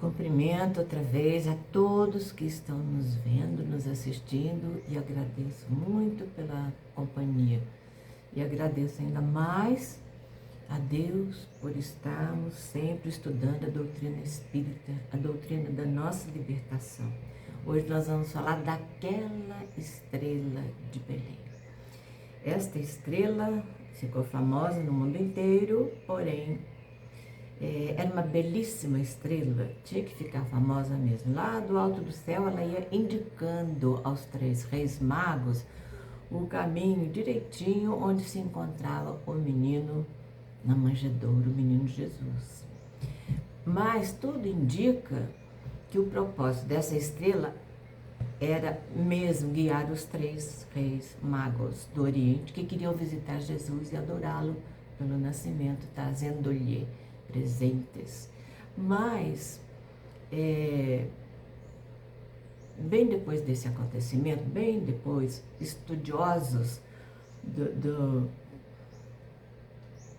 Cumprimento outra vez a todos que estão nos vendo, nos assistindo e agradeço muito pela companhia. E agradeço ainda mais a Deus por estarmos sempre estudando a doutrina espírita, a doutrina da nossa libertação. Hoje nós vamos falar daquela estrela de Belém. Esta estrela ficou famosa no mundo inteiro, porém era uma belíssima estrela, tinha que ficar famosa mesmo. Lá do alto do céu ela ia indicando aos 3 reis magos o caminho direitinho onde se encontrava o menino na manjedoura, o menino Jesus. Mas tudo indica que o propósito dessa estrela era mesmo guiar os 3 reis magos do Oriente que queriam visitar Jesus e adorá-lo pelo nascimento, trazendo-lhe presentes. Mas, bem depois desse acontecimento, bem depois, estudiosos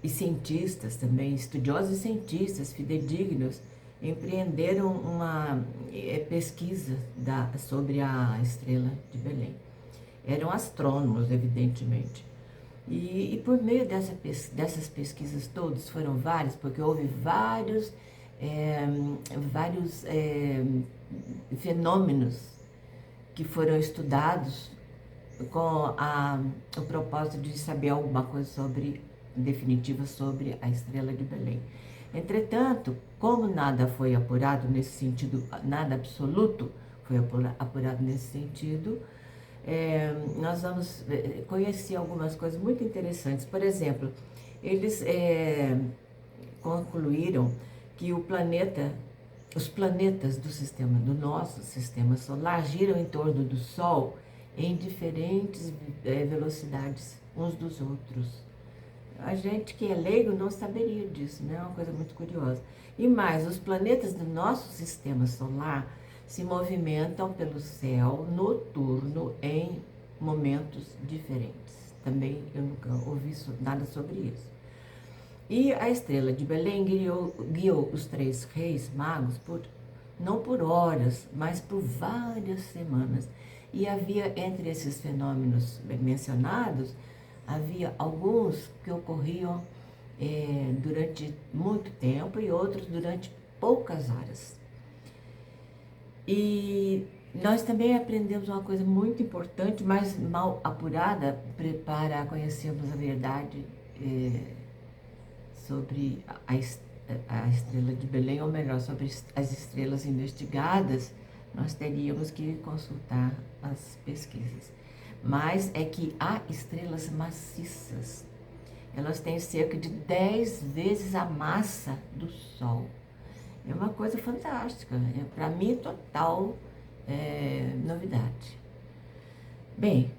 e cientistas também, estudiosos e cientistas fidedignos, empreenderam uma pesquisa sobre a estrela de Belém. Eram astrônomos, evidentemente. E por meio dessas pesquisas todas, foram várias, porque houve vários fenômenos que foram estudados com o propósito de saber alguma coisa definitiva sobre a estrela de Belém. Entretanto, como nada foi apurado nesse sentido, nada absoluto foi apurado nesse sentido, nós vamos conhecer algumas coisas muito interessantes. Por exemplo, eles concluíram que os planetas do nosso sistema solar giram em torno do Sol em diferentes velocidades uns dos outros. A gente que é leigo não saberia disso, né? É uma coisa muito curiosa. E mais, os planetas do nosso sistema solar se movimentam pelo céu noturno em momentos diferentes. Também eu nunca ouvi nada sobre isso. E a estrela de Belém guiou os 3 reis magos não por horas, mas por várias semanas. E havia entre esses fenômenos mencionados, havia alguns que ocorriam durante muito tempo e outros durante poucas horas. E nós também aprendemos uma coisa muito importante, mas mal apurada, para conhecermos a verdade sobre a estrela de Belém, ou melhor, sobre as estrelas investigadas, nós teríamos que consultar as pesquisas. Mas é que há estrelas maciças. Elas têm cerca de 10 vezes a massa do Sol. É uma coisa fantástica. Para mim, total novidade. Bem,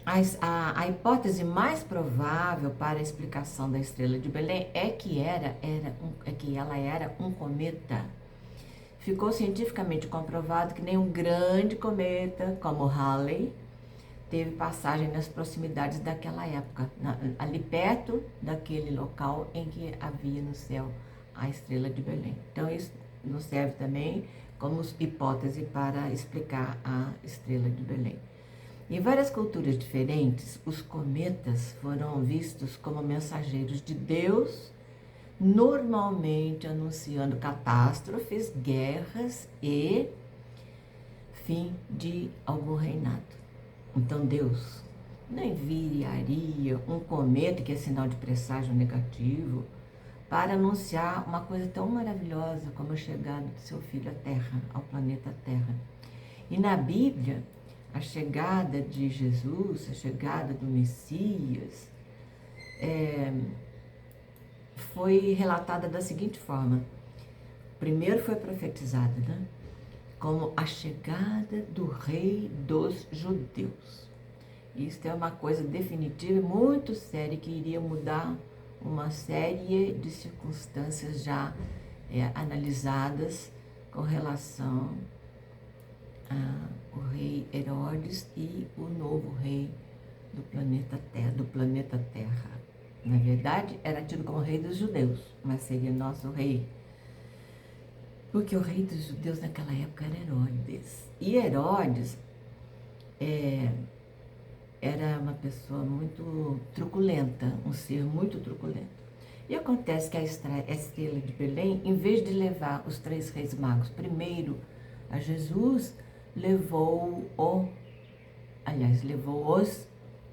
a hipótese mais provável para a explicação da estrela de Belém é que ela era um cometa. Ficou cientificamente comprovado que nenhum grande cometa, como Halley, teve passagem nas proximidades daquela época, ali perto daquele local em que havia no céu a estrela de Belém. Então isso nos serve também como hipótese para explicar a estrela de Belém. Em várias culturas diferentes, os cometas foram vistos como mensageiros de Deus, normalmente anunciando catástrofes, guerras e fim de algum reinado. Então Deus não enviaria um cometa, que é sinal de presságio negativo, para anunciar uma coisa tão maravilhosa como a chegada do seu filho à Terra, ao planeta Terra. E na Bíblia, a chegada de Jesus, a chegada do Messias, foi relatada da seguinte forma. Primeiro foi profetizada, né? Como a chegada do Rei dos Judeus. Isso é uma coisa definitiva e muito séria que iria mudar uma série de circunstâncias já analisadas com relação ao rei Herodes e o novo rei do planeta Terra. Na verdade, era tido como rei dos judeus, mas seria nosso rei. Porque o rei dos judeus naquela época era Herodes. E Herodes era uma pessoa muito truculenta, um ser muito truculento. E acontece que a estrela de Belém, em vez de levar os 3 reis magos primeiro a Jesus, levou-os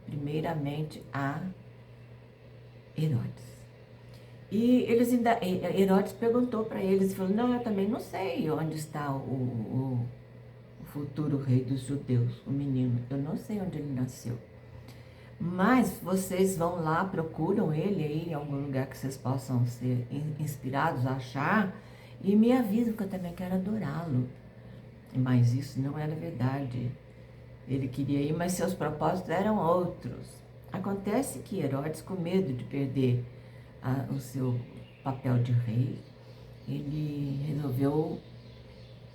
primeiramente a Herodes. E Herodes perguntou para eles, falou, não, eu também não sei onde está o futuro rei dos judeus, o menino, eu não sei onde ele nasceu. Mas vocês vão lá, procuram ele aí em algum lugar que vocês possam ser inspirados a achar e me avisam que eu também quero adorá-lo. Mas isso não era verdade. Ele queria ir, mas seus propósitos eram outros. Acontece que Herodes, com medo de perder o seu papel de rei, ele resolveu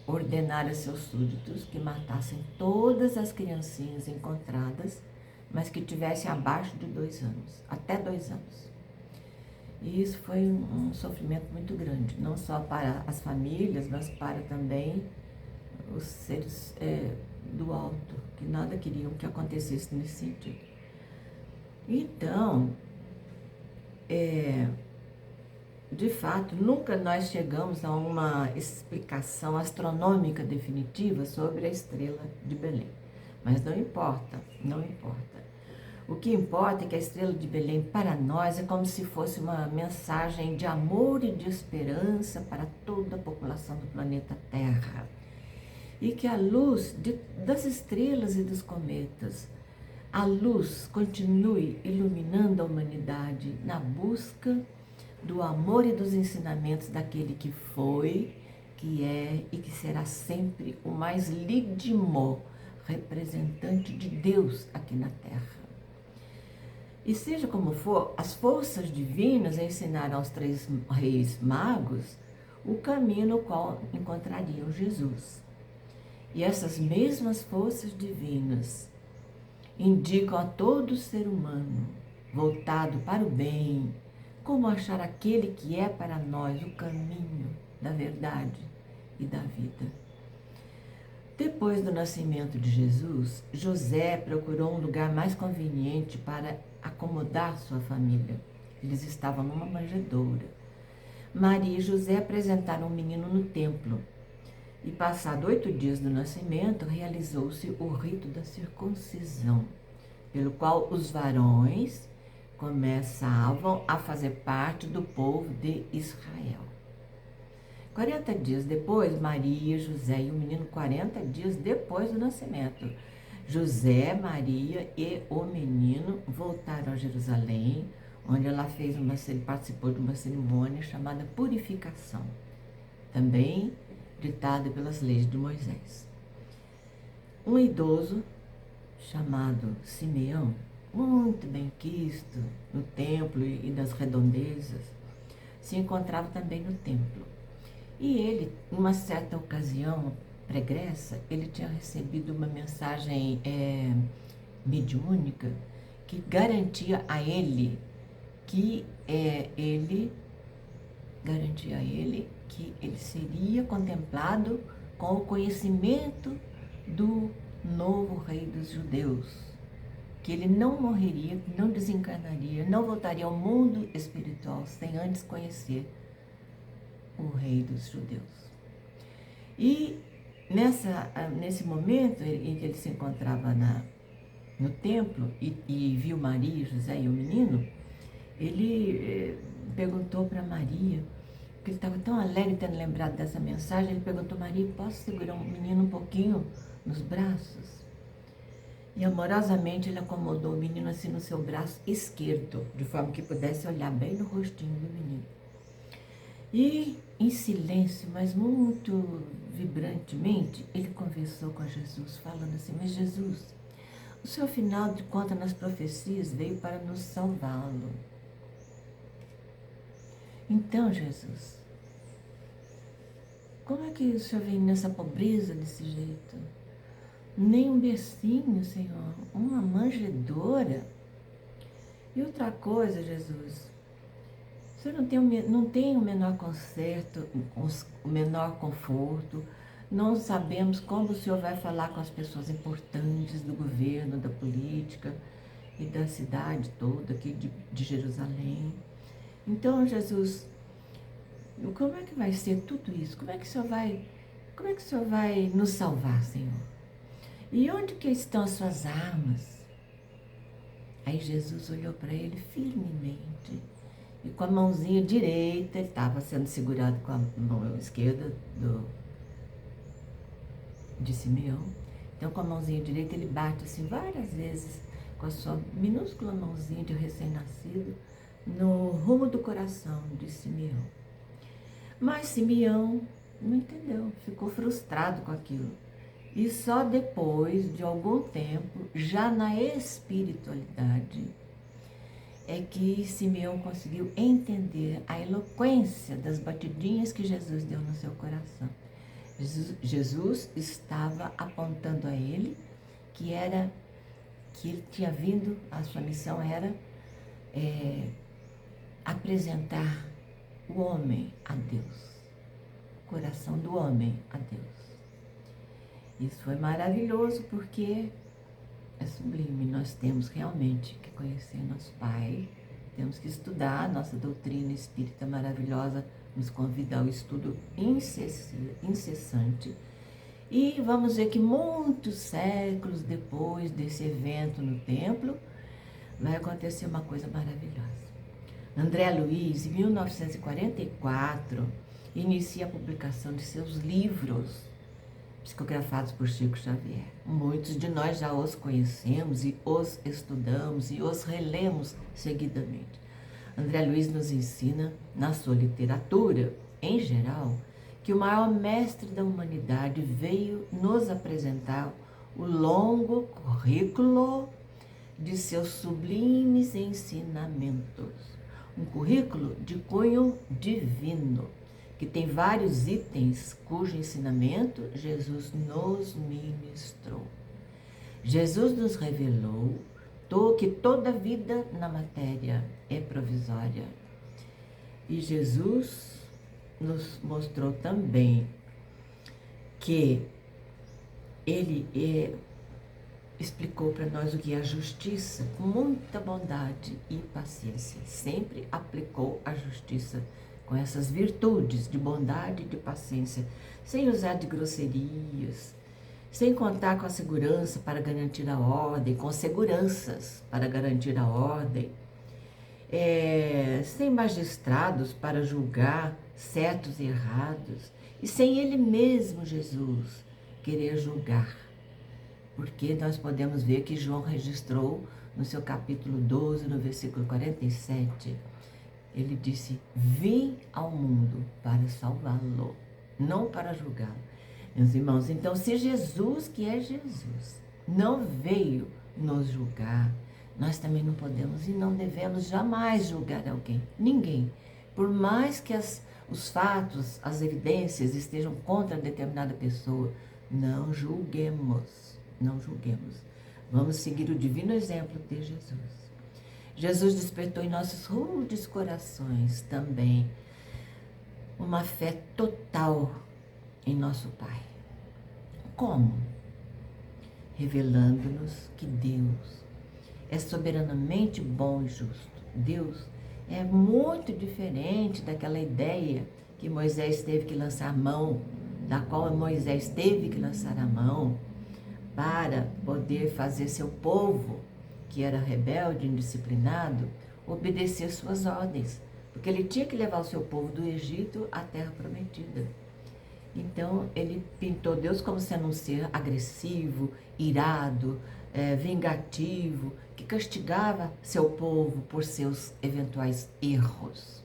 ordenar a seus súditos que matassem todas as criancinhas encontradas, mas que tivessem abaixo de 2 anos, até 2 anos. E isso foi um sofrimento muito grande, não só para as famílias, mas para também os seres do alto, que nada queriam que acontecesse nesse sentido. Então, de fato, nunca nós chegamos a uma explicação astronômica definitiva sobre a estrela de Belém. Mas não importa, não importa. O que importa é que a estrela de Belém, para nós, é como se fosse uma mensagem de amor e de esperança para toda a população do planeta Terra. E que a luz das estrelas e dos cometas, a luz continue iluminando a humanidade na busca do amor e dos ensinamentos daquele que foi, que é e que será sempre o mais legítimo representante de Deus aqui na Terra. E seja como for, as forças divinas ensinaram aos 3 reis magos o caminho no qual encontrariam Jesus. E essas mesmas forças divinas indicam a todo ser humano, voltado para o bem, como achar aquele que é para nós o caminho da verdade e da vida. Depois do nascimento de Jesus, José procurou um lugar mais conveniente para acomodar sua família. Eles estavam numa manjedoura. Maria e José apresentaram o menino no templo. E passado 8 dias do nascimento, realizou-se o rito da circuncisão, pelo qual os varões começavam a fazer parte do povo de Israel. 40 dias depois, Maria, José e o menino, 40 dias depois do nascimento, José, Maria e o menino voltaram a Jerusalém, onde ela participou de uma cerimônia chamada purificação, também ditada pelas leis de Moisés. Um idoso chamado Simeão, muito bem quisto no templo e nas redondezas, se encontrava também no templo. E ele, em uma certa ocasião pregressa, ele tinha recebido uma mensagem mediúnica que garantia a ele que ele seria contemplado com o conhecimento do novo rei dos judeus, que ele não morreria, não desencarnaria, não voltaria ao mundo espiritual sem antes conhecer o rei dos judeus. E nesse momento em que ele se encontrava no templo e viu Maria, José e o menino, ele perguntou para Maria, porque ele estava tão alegre tendo lembrado dessa mensagem, ele perguntou: Maria, posso segurar o menino um pouquinho nos braços? E amorosamente ele acomodou o menino assim no seu braço esquerdo, de forma que pudesse olhar bem no rostinho do menino. E em silêncio, mas muito vibrantemente, ele conversou com Jesus, falando assim: mas Jesus, o Senhor, afinal de contas, nas profecias, veio para nos salvá-lo. Então, Jesus, como é que o Senhor vem nessa pobreza desse jeito? Nem um bercinho, Senhor, uma manjedoura. E outra coisa, Jesus, Você não tem o menor conserto, o menor conforto. Não sabemos como o Senhor vai falar com as pessoas importantes do governo, da política e da cidade toda aqui de Jerusalém. Então, Jesus, como é que vai ser tudo isso? Como é que o Senhor vai nos salvar, Senhor? E onde que estão as suas armas? Aí Jesus olhou para ele firmemente e com a mãozinha direita, ele estava sendo segurado com a mão esquerda de Simeão. Então, com a mãozinha direita, ele bate assim várias vezes com a sua minúscula mãozinha de recém-nascido no rumo do coração de Simeão. Mas Simeão não entendeu, ficou frustrado com aquilo. E só depois de algum tempo, já na espiritualidade, é que Simeão conseguiu entender a eloquência das batidinhas que Jesus deu no seu coração. Jesus estava apontando a ele que ele tinha vindo, a sua missão era apresentar o homem a Deus, o coração do homem a Deus. Isso foi maravilhoso porque é sublime. Nós temos realmente que conhecer nosso Pai, temos que estudar nossa doutrina espírita maravilhosa, nos convida ao estudo incessante. E vamos ver que muitos séculos depois desse evento no templo, vai acontecer uma coisa maravilhosa. André Luiz, em 1944, inicia a publicação de seus livros, psicografados por Chico Xavier. Muitos de nós já os conhecemos e os estudamos e os relemos seguidamente. André Luiz nos ensina, na sua literatura, em geral, que o maior mestre da humanidade veio nos apresentar o longo currículo de seus sublimes ensinamentos. Um currículo de cunho divino, que tem vários itens cujo ensinamento Jesus nos ministrou. Jesus nos revelou que toda vida na matéria é provisória. E Jesus nos mostrou também que ele explicou para nós o que é a justiça, com muita bondade e paciência. Sempre aplicou a justiça com essas virtudes de bondade e de paciência, sem usar de grosserias, sem contar com a segurança para garantir a ordem, com seguranças para garantir a ordem, sem magistrados para julgar certos e errados, e sem ele mesmo, Jesus, querer julgar. Porque nós podemos ver que João registrou no seu capítulo 12, no versículo 47, ele disse: vim ao mundo para salvá-lo, não para julgá-lo. Meus irmãos, então se Jesus, que é Jesus, não veio nos julgar, nós também não podemos e não devemos jamais julgar alguém, ninguém. Por mais que os fatos, as evidências estejam contra determinada pessoa, não julguemos, não julguemos. Vamos seguir o divino exemplo de Jesus. Jesus despertou em nossos rudes corações também uma fé total em nosso Pai. Como? Revelando-nos que Deus é soberanamente bom e justo. Deus é muito diferente daquela ideia que Moisés teve que lançar mão, da qual Moisés teve que lançar a mão para poder fazer seu povo, que era rebelde, indisciplinado, obedecer suas ordens, porque ele tinha que levar o seu povo do Egito à terra prometida. Então, ele pintou Deus como sendo um ser agressivo, irado, vingativo, que castigava seu povo por seus eventuais erros.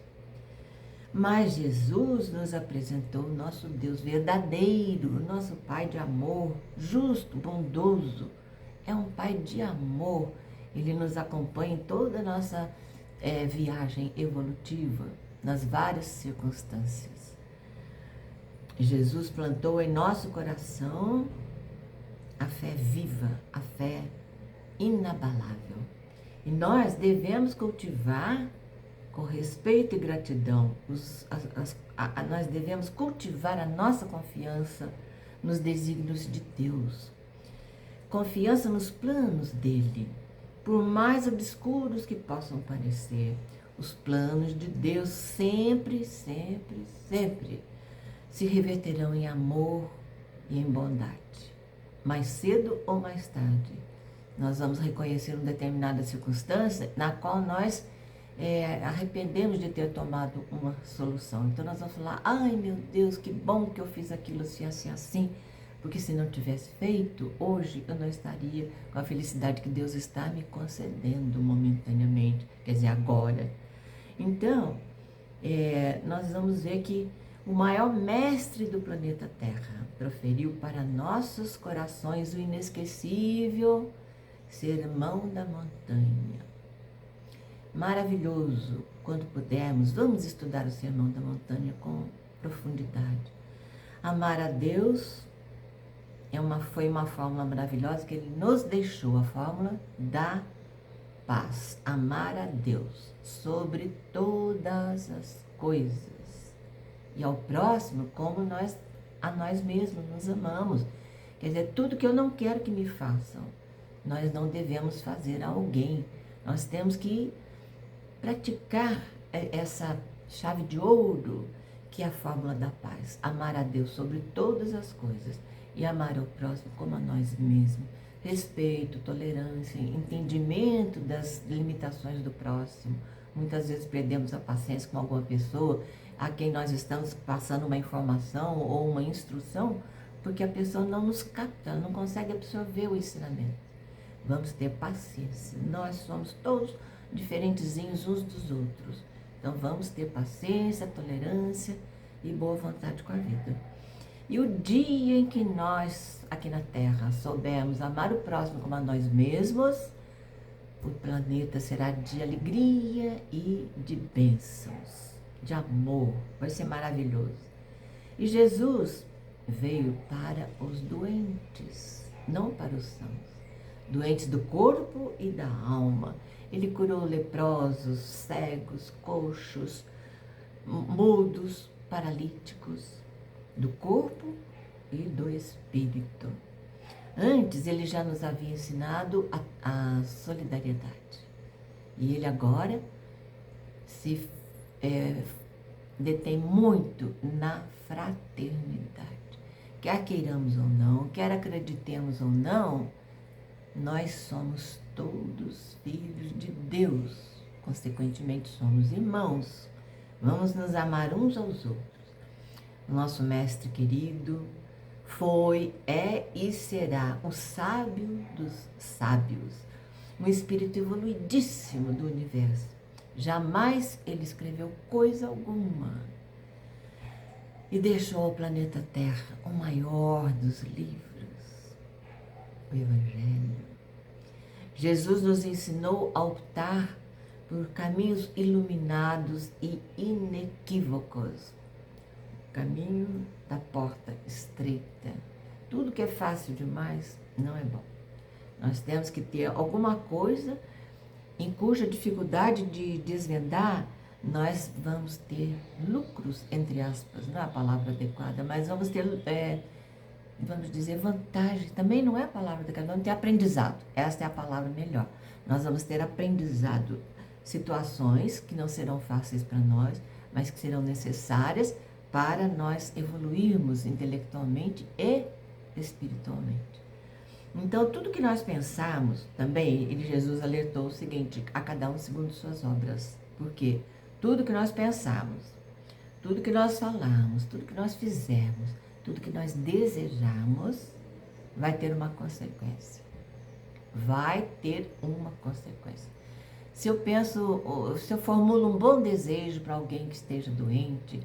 Mas Jesus nos apresentou o nosso Deus verdadeiro, o nosso Pai de amor, justo, bondoso. É um Pai de amor. Ele nos acompanha em toda a nossa viagem evolutiva, nas várias circunstâncias. Jesus plantou em nosso coração a fé viva, a fé inabalável. E nós devemos cultivar com respeito e gratidão. Nós devemos cultivar a nossa confiança nos desígnios de Deus, confiança nos planos dele, por mais obscuros que possam parecer. Os planos de Deus sempre, sempre, sempre se reverterão em amor e em bondade. Mais cedo ou mais tarde, nós vamos reconhecer uma determinada circunstância na qual nós arrependemos de ter tomado uma solução. Então nós vamos falar, ai meu Deus, que bom que eu fiz aquilo assim, porque se não tivesse feito, hoje eu não estaria com a felicidade que Deus está me concedendo momentaneamente, quer dizer, agora. Então, nós vamos ver que o maior mestre do planeta Terra proferiu para nossos corações o inesquecível Sermão da Montanha. Maravilhoso. Quando pudermos, vamos estudar o Sermão da Montanha com profundidade. Amar a Deus foi uma fórmula maravilhosa que Ele nos deixou, a fórmula da paz. Amar a Deus sobre todas as coisas. E ao próximo como a nós mesmos nos amamos. Quer dizer, tudo que eu não quero que me façam, nós não devemos fazer a alguém. Nós temos que praticar essa chave de ouro, que é a fórmula da paz. Amar a Deus sobre todas as coisas e amar ao próximo como a nós mesmos. Respeito, tolerância, entendimento das limitações do próximo. Muitas vezes perdemos a paciência com alguma pessoa a quem nós estamos passando uma informação ou uma instrução, porque a pessoa não nos capta, não consegue absorver o ensinamento. Vamos ter paciência. Nós somos todos diferentezinhos uns dos outros. Então vamos ter paciência, tolerância e boa vontade com a vida. E o dia em que nós, aqui na Terra, soubermos amar o próximo como a nós mesmos, o planeta será de alegria e de bênçãos, de amor. Vai ser maravilhoso. E Jesus veio para os doentes, não para os sãos. Doentes do corpo e da alma. Ele curou leprosos, cegos, coxos, mudos, paralíticos, do corpo e do espírito. Antes, ele já nos havia ensinado a solidariedade. E ele agora se detém muito na fraternidade. Quer queiramos ou não, quer acreditemos ou não, nós somos todos filhos de Deus. Consequentemente, somos irmãos. Vamos nos amar uns aos outros. Nosso mestre querido foi, e será o sábio dos sábios, um espírito evoluidíssimo do universo. Jamais ele escreveu coisa alguma e deixou ao planeta Terra o maior dos livros, o Evangelho. Jesus nos ensinou a optar por caminhos iluminados e inequívocos. O caminho da porta estreita. Tudo que é fácil demais não é bom. Nós temos que ter alguma coisa em cuja dificuldade de desvendar nós vamos ter lucros, entre aspas, não é a palavra adequada, mas vamos ter, vamos dizer, vantagem. Também não é a palavra adequada, vamos ter aprendizado. Esta é a palavra melhor. Nós vamos ter aprendizado, situações que não serão fáceis para nós, mas que serão necessárias para nós evoluirmos intelectualmente e espiritualmente. Então, tudo que nós pensarmos, também, Jesus alertou o seguinte, a cada um segundo suas obras. Por quê? Tudo que nós pensarmos, tudo que nós falarmos, tudo que nós fizermos, tudo que nós desejarmos, vai ter uma consequência. Vai ter uma consequência. Se eu formulo um bom desejo para alguém que esteja doente,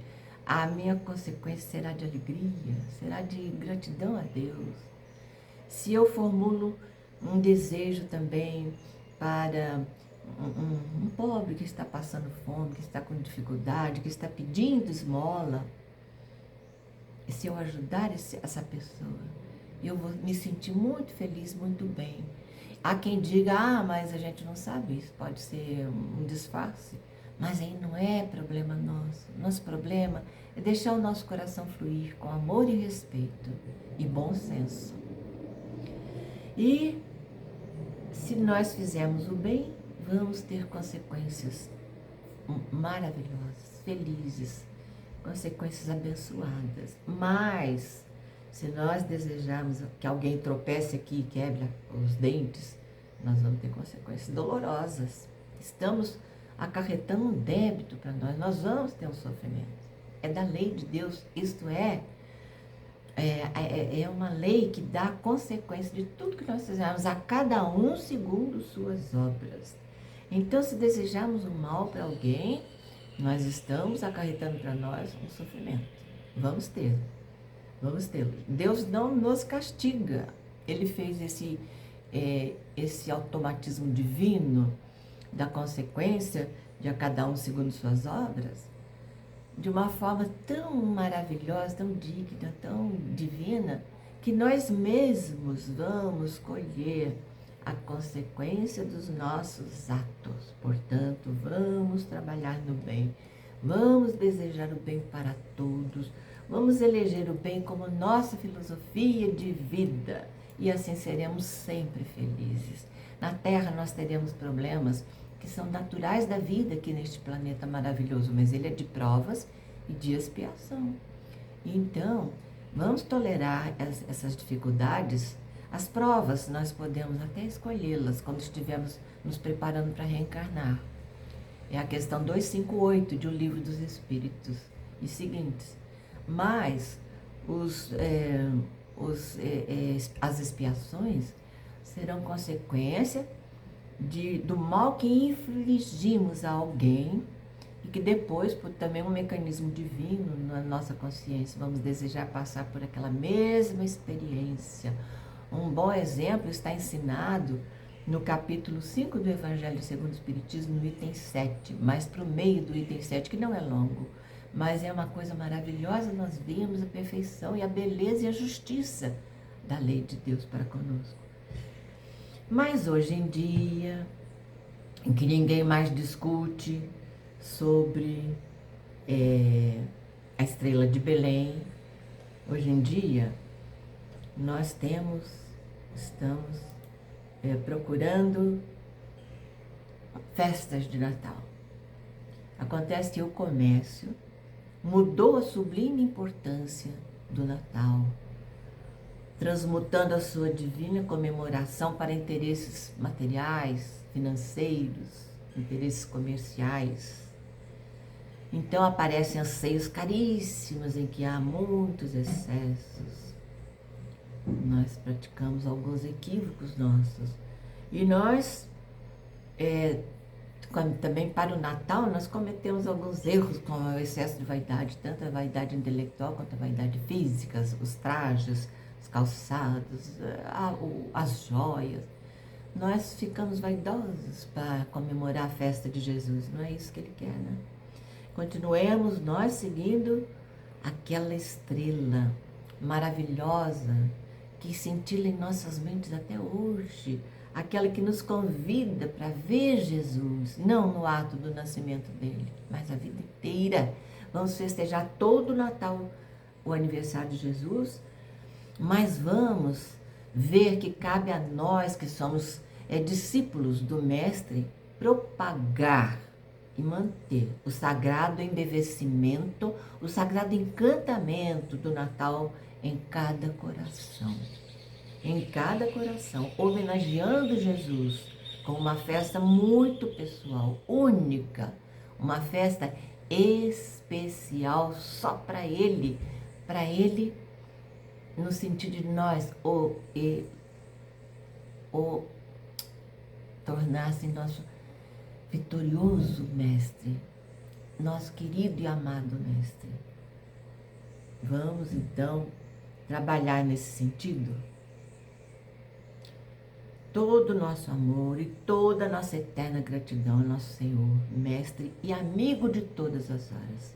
a minha consequência será de alegria, será de gratidão a Deus. Se eu formulo um desejo também para um pobre que está passando fome, que está com dificuldade, que está pedindo esmola, e se eu ajudar essa pessoa, eu vou me sentir muito feliz, muito bem. Há quem diga, mas a gente não sabe, isso pode ser um disfarce. Mas aí não é problema nosso. Nosso problema é deixar o nosso coração fluir com amor e respeito e bom senso. E se nós fizermos o bem, vamos ter consequências maravilhosas, felizes, consequências abençoadas. Mas, se nós desejarmos que alguém tropece aqui e quebre os dentes, nós vamos ter consequências dolorosas. Estamos acarretando um débito para nós, nós vamos ter um sofrimento. É da lei de Deus, isto é uma lei que dá consequência de tudo que nós fizermos, a cada um segundo suas obras. Então, se desejarmos o mal para alguém, nós estamos acarretando para nós um sofrimento. Vamos ter. Deus não nos castiga. Ele fez esse automatismo divino da consequência de a cada um segundo suas obras, de uma forma tão maravilhosa, tão digna, tão divina, que nós mesmos vamos colher a consequência dos nossos atos. Portanto, vamos trabalhar no bem, vamos desejar o bem para todos, vamos eleger o bem como nossa filosofia de vida, e assim seremos sempre felizes. Na Terra nós teremos problemas que são naturais da vida aqui neste planeta maravilhoso, mas ele é de provas e de expiação. Então, vamos tolerar essas dificuldades. As provas, nós podemos até escolhê-las quando estivermos nos preparando para reencarnar. É a questão 258 de O Livro dos Espíritos e seguintes. Mas as expiações serão consequência do mal que infligimos a alguém e que depois, por também um mecanismo divino na nossa consciência, vamos desejar passar por aquela mesma experiência. Um bom exemplo está ensinado no capítulo 5 do Evangelho segundo o Espiritismo, no item 7, mais para o meio do item 7, que não é longo, mas é uma coisa maravilhosa. Nós vemos a perfeição e a beleza e a justiça da lei de Deus para conosco. Mas hoje em dia, em que ninguém mais discute sobre a estrela de Belém, hoje em dia nós estamos procurando festas de Natal. Acontece que o comércio mudou a sublime importância do Natal, transmutando a sua divina comemoração para interesses materiais, financeiros, interesses comerciais. Então aparecem anseios caríssimos em que há muitos excessos. Nós praticamos alguns equívocos nossos. E nós, também para o Natal, nós cometemos alguns erros com o excesso de vaidade, tanto a vaidade intelectual quanto a vaidade física, os trajes, os calçados, as joias. Nós ficamos vaidosos para comemorar a festa de Jesus. Não é isso que Ele quer, né? Continuemos nós seguindo aquela estrela maravilhosa que cintila em nossas mentes até hoje, aquela que nos convida para ver Jesus, não no ato do nascimento dele, mas a vida inteira. Vamos festejar todo o Natal, o aniversário de Jesus, mas vamos ver que cabe a nós, que somos discípulos do Mestre, propagar e manter o sagrado embevecimento, o sagrado encantamento do Natal em cada coração. Em cada coração, homenageando Jesus com uma festa muito pessoal, única, uma festa especial só para Ele no sentido de nós o tornar-se nosso vitorioso Mestre, nosso querido e amado Mestre. Vamos então trabalhar nesse sentido. Todo o nosso amor e toda a nossa eterna gratidão ao nosso Senhor, Mestre e amigo de todas as horas.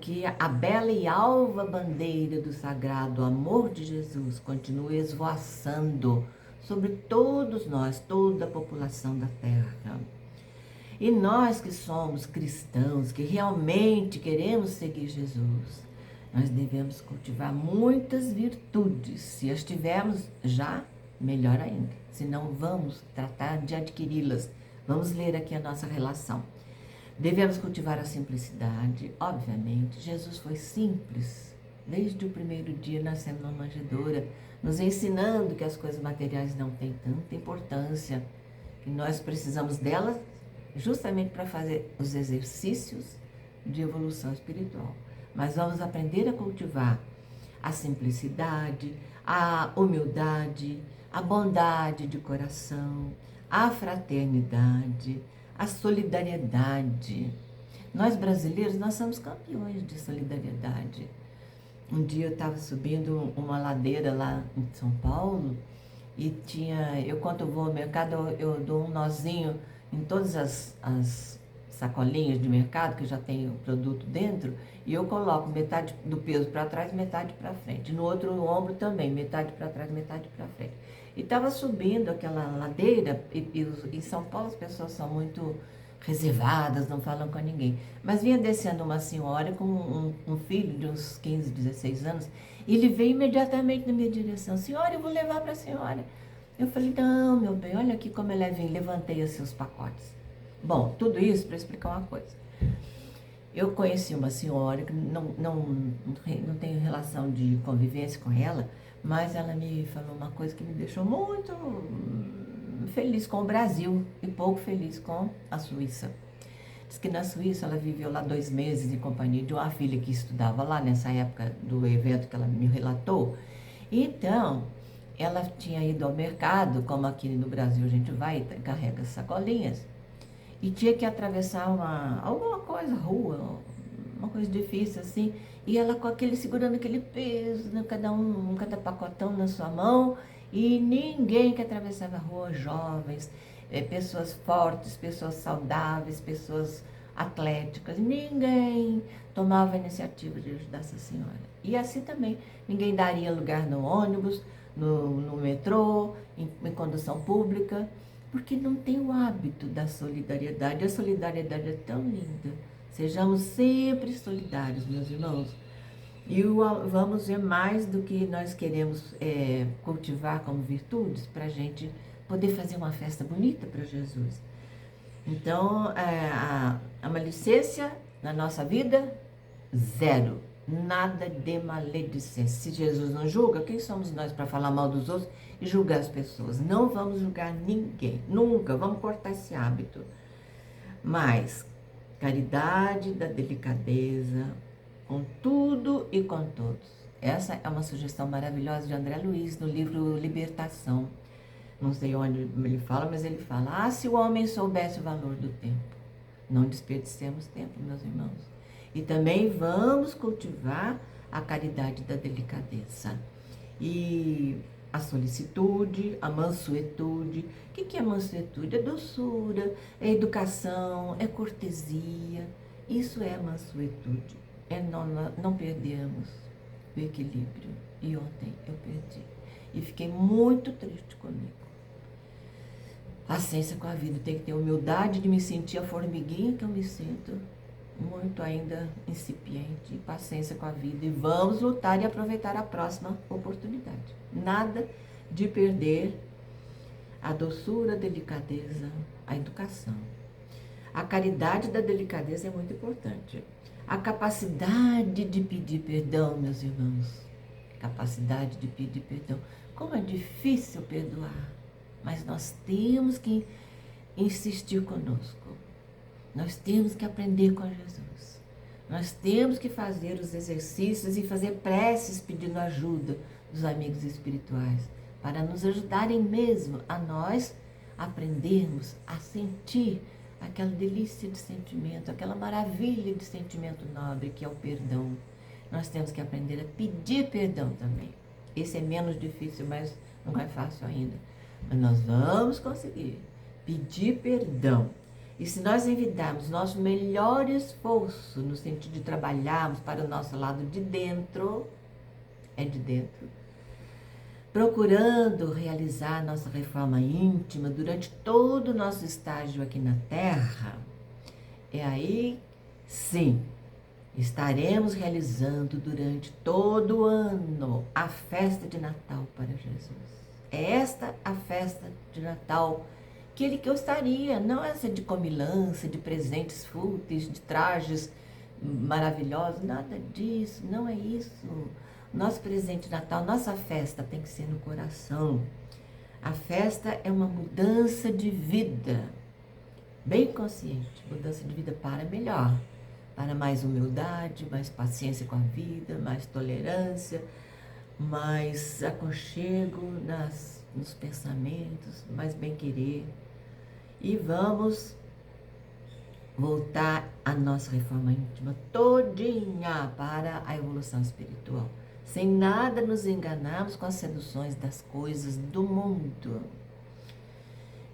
Que a bela e alva bandeira do sagrado amor de Jesus continue esvoaçando sobre todos nós, toda a população da Terra. E nós que somos cristãos, que realmente queremos seguir Jesus, nós devemos cultivar muitas virtudes. Se as tivermos já, melhor ainda. Se não, vamos tratar de adquiri-las. Vamos ler aqui a nossa relação. Devemos cultivar a simplicidade, obviamente. Jesus foi simples. Desde o primeiro dia nascendo na manjedoura, nos ensinando que as coisas materiais não têm tanta importância, que nós precisamos delas justamente para fazer os exercícios de evolução espiritual. Mas vamos aprender a cultivar a simplicidade, a humildade, a bondade de coração, a fraternidade, a solidariedade. Nós brasileiros, nós somos campeões de solidariedade. Um dia eu estava subindo uma ladeira lá em São Paulo e quando eu vou ao mercado, eu dou um nozinho em todas as sacolinhas de mercado, que já tem o produto dentro, e eu coloco metade do peso para trás, metade para frente. No outro ombro também, metade para trás, metade para frente. E estava subindo aquela ladeira, e em São Paulo as pessoas são muito reservadas, não falam com ninguém. Mas vinha descendo uma senhora com um filho de uns 15, 16 anos, e ele veio imediatamente na minha direção. Senhora, eu vou levar para a senhora. Eu falei, não, meu bem, olha aqui como ela é vem, levantei os seus pacotes. Bom, tudo isso para explicar uma coisa. Eu conheci uma senhora, que não tenho relação de convivência com ela, mas ela me falou uma coisa que me deixou muito feliz com o Brasil e pouco feliz com a Suíça. Diz que na Suíça ela viveu lá 2 meses em companhia de uma filha que estudava lá nessa época do evento que ela me relatou. Então, ela tinha ido ao mercado, como aqui no Brasil a gente vai e carrega sacolinhas, e tinha que atravessar alguma coisa, rua, uma coisa difícil assim, e ela segurando aquele peso, né, cada pacotão na sua mão, e ninguém que atravessava a rua, jovens, pessoas fortes, pessoas saudáveis, pessoas atléticas, ninguém tomava a iniciativa de ajudar essa senhora. E assim também, ninguém daria lugar no ônibus, no metrô, em condução pública, porque não tem o hábito da solidariedade. A solidariedade é tão linda. Sejamos sempre solidários, meus irmãos. E vamos ver mais do que nós queremos cultivar como virtudes para a gente poder fazer uma festa bonita para Jesus. Então, a maledicência na nossa vida, zero. Nada de maledicência. Se Jesus não julga, quem somos nós para falar mal dos outros e julgar as pessoas? Não vamos julgar ninguém, nunca. Vamos cortar esse hábito. Mas, caridade da delicadeza, com tudo e com todos. Essa é uma sugestão maravilhosa de André Luiz, no livro Libertação. Não sei onde ele fala, mas ele fala, se o homem soubesse o valor do tempo. Não desperdicemos tempo, meus irmãos. E também vamos cultivar a caridade da delicadeza. E a solicitude, a mansuetude. O que é mansuetude? É doçura, é educação, é cortesia. Isso é mansuetude. É não perdermos o equilíbrio. E ontem eu perdi. E fiquei muito triste comigo. Paciência com a vida. Tem que ter humildade de me sentir a formiguinha que eu me sinto. Muito ainda incipiente, paciência com a vida, e vamos lutar e aproveitar a próxima oportunidade. Nada de perder a doçura, a delicadeza, a educação. A caridade da delicadeza é muito importante. A capacidade de pedir perdão, meus irmãos. Capacidade de pedir perdão. Como é difícil perdoar, mas nós temos que insistir conosco. Nós temos que aprender com Jesus. Nós temos que fazer os exercícios e fazer preces pedindo ajuda dos amigos espirituais, para nos ajudarem mesmo a nós aprendermos a sentir aquela delícia de sentimento, aquela maravilha de sentimento nobre que é o perdão. Nós temos que aprender a pedir perdão também. Esse é menos difícil, mas não é fácil ainda. Mas nós vamos conseguir pedir perdão. E se nós envidarmos nosso melhor esforço no sentido de trabalharmos para o nosso lado de dentro, procurando realizar nossa reforma íntima durante todo o nosso estágio aqui na Terra, é aí, sim, estaremos realizando durante todo o ano a festa de Natal para Jesus. É esta a festa de Natal que ele gostaria, não essa de comilança, de presentes fúteis, de trajes maravilhosos, nada disso, não é isso. Nosso presente de Natal, nossa festa tem que ser no coração. A festa é uma mudança de vida, bem consciente, mudança de vida para melhor, para mais humildade, mais paciência com a vida, mais tolerância, mais aconchego nos pensamentos, mais bem-querer. E vamos voltar a nossa reforma íntima todinha para a evolução espiritual, sem nada nos enganarmos com as seduções das coisas do mundo.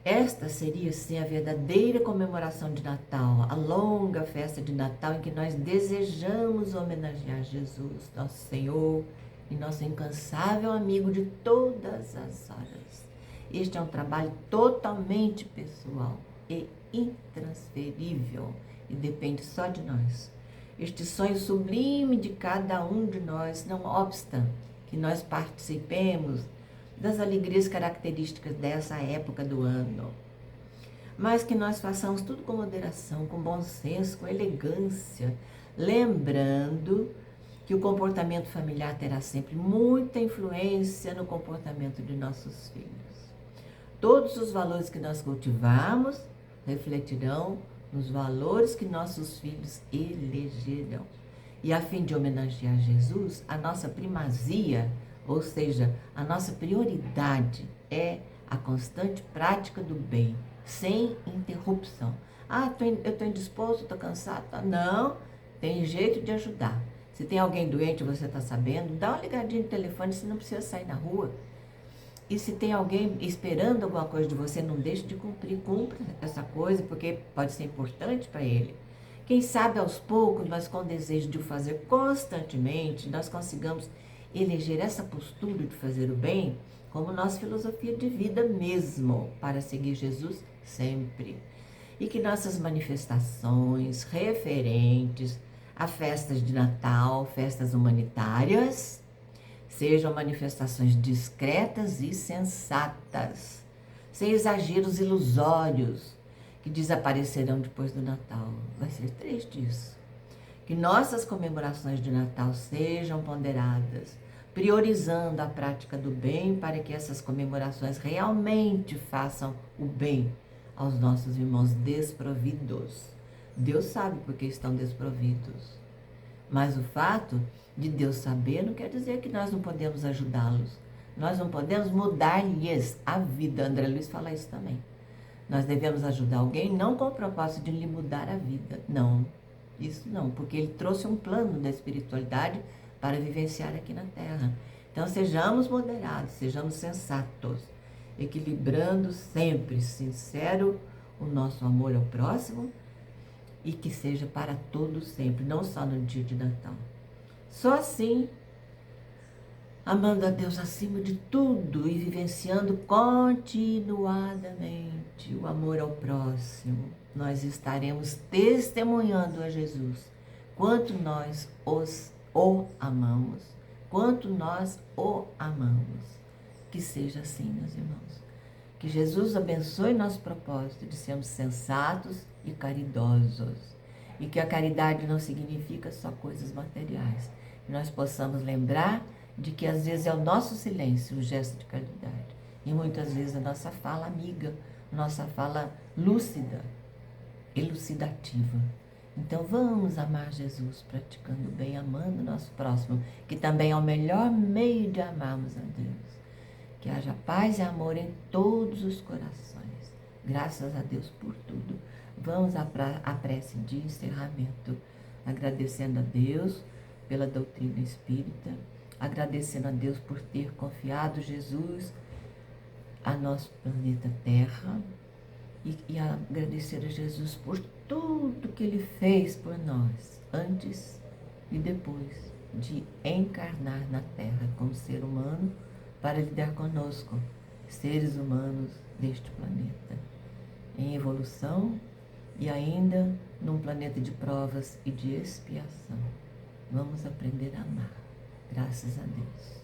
Esta seria, sim, a verdadeira comemoração de Natal, a longa festa de Natal em que nós desejamos homenagear Jesus, nosso Senhor e nosso incansável amigo de todas as horas. Este é um trabalho totalmente pessoal e intransferível e depende só de nós. Este sonho sublime de cada um de nós, não obsta que nós participemos das alegrias características dessa época do ano, mas que nós façamos tudo com moderação, com bom senso, com elegância, lembrando que o comportamento familiar terá sempre muita influência no comportamento de nossos filhos. Todos os valores que nós cultivarmos refletirão nos valores que nossos filhos elegerão. E a fim de homenagear Jesus, a nossa primazia, ou seja, a nossa prioridade é a constante prática do bem, sem interrupção. Eu estou indisposto, estou cansado. Não, tem jeito de ajudar. Se tem alguém doente, você está sabendo, dá uma ligadinha no telefone, você não precisa sair na rua. E se tem alguém esperando alguma coisa de você, não deixe de cumprir, cumpra essa coisa, porque pode ser importante para ele. Quem sabe aos poucos, mas com o desejo de o fazer constantemente, nós consigamos eleger essa postura de fazer o bem como nossa filosofia de vida mesmo, para seguir Jesus sempre. E que nossas manifestações referentes a festas de Natal, festas humanitárias, sejam manifestações discretas e sensatas, sem exageros ilusórios, que desaparecerão depois do Natal. Vai ser triste isso. Que nossas comemorações de Natal sejam ponderadas, priorizando a prática do bem para que essas comemorações realmente façam o bem aos nossos irmãos desprovidos. Deus sabe porque estão desprovidos. Mas o fato de Deus saber não quer dizer que nós não podemos ajudá-los. Nós não podemos mudar-lhes a vida. André Luiz fala isso também. Nós devemos ajudar alguém não com o propósito de lhe mudar a vida. Não, isso não, porque ele trouxe um plano da espiritualidade para vivenciar aqui na Terra. Então sejamos moderados, sejamos sensatos, equilibrando sempre, sincero, o nosso amor ao próximo e que seja para todos sempre, não só no dia de Natal. Só assim, amando a Deus acima de tudo e vivenciando continuadamente o amor ao próximo, nós estaremos testemunhando a Jesus quanto nós o amamos, quanto nós o amamos. Que seja assim, meus irmãos. Que Jesus abençoe nosso propósito de sermos sensatos e caridosos. E que a caridade não significa só coisas materiais. Que nós possamos lembrar de que às vezes é o nosso silêncio um gesto de caridade. E muitas vezes a nossa fala amiga, nossa fala lúcida, elucidativa. Então vamos amar Jesus praticando o bem, amando o nosso próximo, que também é o melhor meio de amarmos a Deus. Que haja paz e amor em todos os corações. Graças a Deus por tudo. Vamos à prece de encerramento, agradecendo a Deus pela doutrina espírita, agradecendo a Deus por ter confiado Jesus a nosso planeta Terra e agradecer a Jesus por tudo que Ele fez por nós, antes e depois de encarnar na Terra como ser humano, para lidar conosco, seres humanos deste planeta, em evolução e ainda num planeta de provas e de expiação. Vamos aprender a amar, graças a Deus.